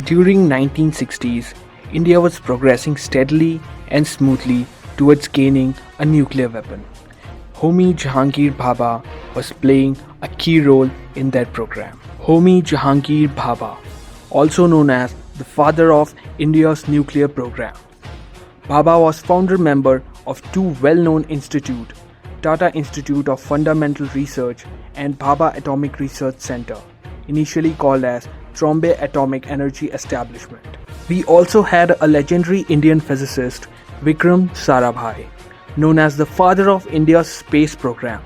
During 1960s, India was progressing steadily and smoothly towards gaining a nuclear weapon. Homi Jahangir Bhabha was playing a key role in that program. Homi Jahangir Bhabha, also known as the father of India's nuclear program. Bhabha was founder member of two well-known institutes, Tata Institute of Fundamental Research and Bhabha Atomic Research Center, initially called as Trombay Atomic Energy Establishment. We also had a legendary Indian physicist, Vikram Sarabhai, known as the father of India's space program.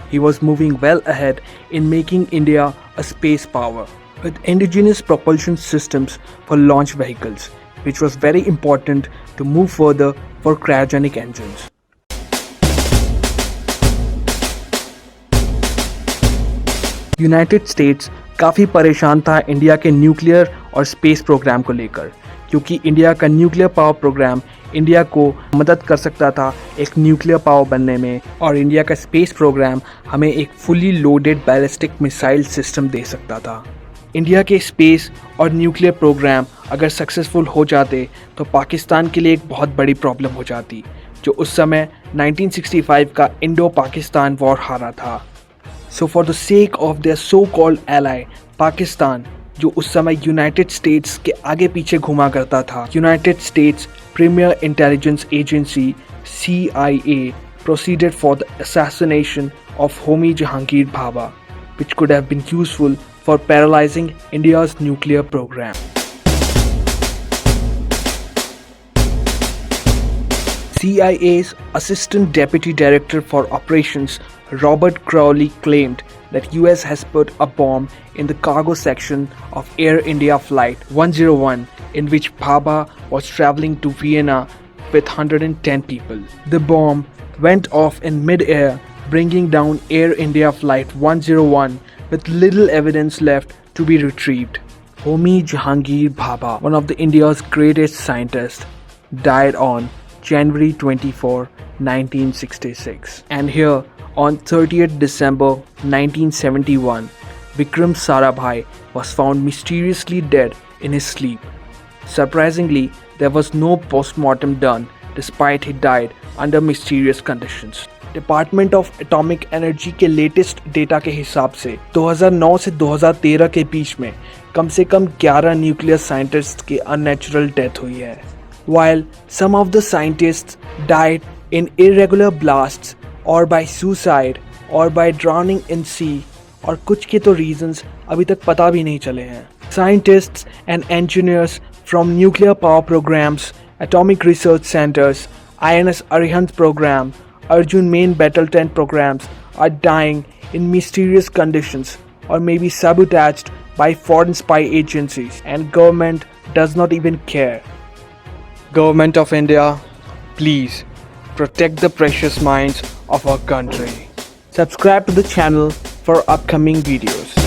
He was moving well ahead in making India a space power, with indigenous propulsion systems for launch vehicles, which was very important to move further for cryogenic engines. United states काफ़ी परेशान था India के nuclear और space programme को लेकर, क्योंकि India का nuclear power programme India को मदद कर सकता था एक न्यूक्लियर पावर बनने में, और इंडिया का स्पेस प्रोग्राम हमें एक fully loaded ballistic missile system दे सकता था। इंडिया के स्पेस और न्यूक्लियर प्रोग्राम अगर सक्सेसफुल हो जाते तो पाकिस्तान के लिए एक बहुत बड़ी प्रॉब्लम हो जाती, जो उस समय 1965 का इंडो पाकिस्तान वॉर हारा था। So for the sake of their so-called ally, Pakistan, जो उस समय यूनाइटेड स्टेट्स के आगे पीछे घुमा करता था, United States premier intelligence agency CIA proceeded for the assassination of Homi Jahangir Bhabha, which could have been useful for paralyzing India's nuclear program. CIA's Assistant Deputy Director for Operations, Robert Crowley, claimed that US has put a bomb in the cargo section of Air India Flight 101, in which Bhabha was traveling to Vienna with 110 people. The bomb went off in mid-air, bringing down Air India Flight 101 with little evidence left to be retrieved. Homi Jahangir Bhabha, one of India's greatest scientists, died on January 24, 1966. And here, on 30th December 1971, Vikram Sarabhai was found mysteriously dead in his sleep. Surprisingly, there was no post-mortem done despite he died under mysterious conditions. Department of atomic energy के latest data के हिसाब से 2009 से 2013 के बीच में कम से कम 11 nuclear scientist की unnatural death हुई है, while some of the scientists died in irregular blasts or by suicide or by drowning in sea, और कुछ के तो रीजंस अभी तक पता भी नहीं चले हैं. Scientists and engineers from nuclear power programs, atomic research centers, INS Arihant program, Arjun main battle tent programs are dying in mysterious conditions or maybe sabotaged by foreign spy agencies, and government does not even care. Government of India, please protect the precious minds of our country. Subscribe to the channel for upcoming videos.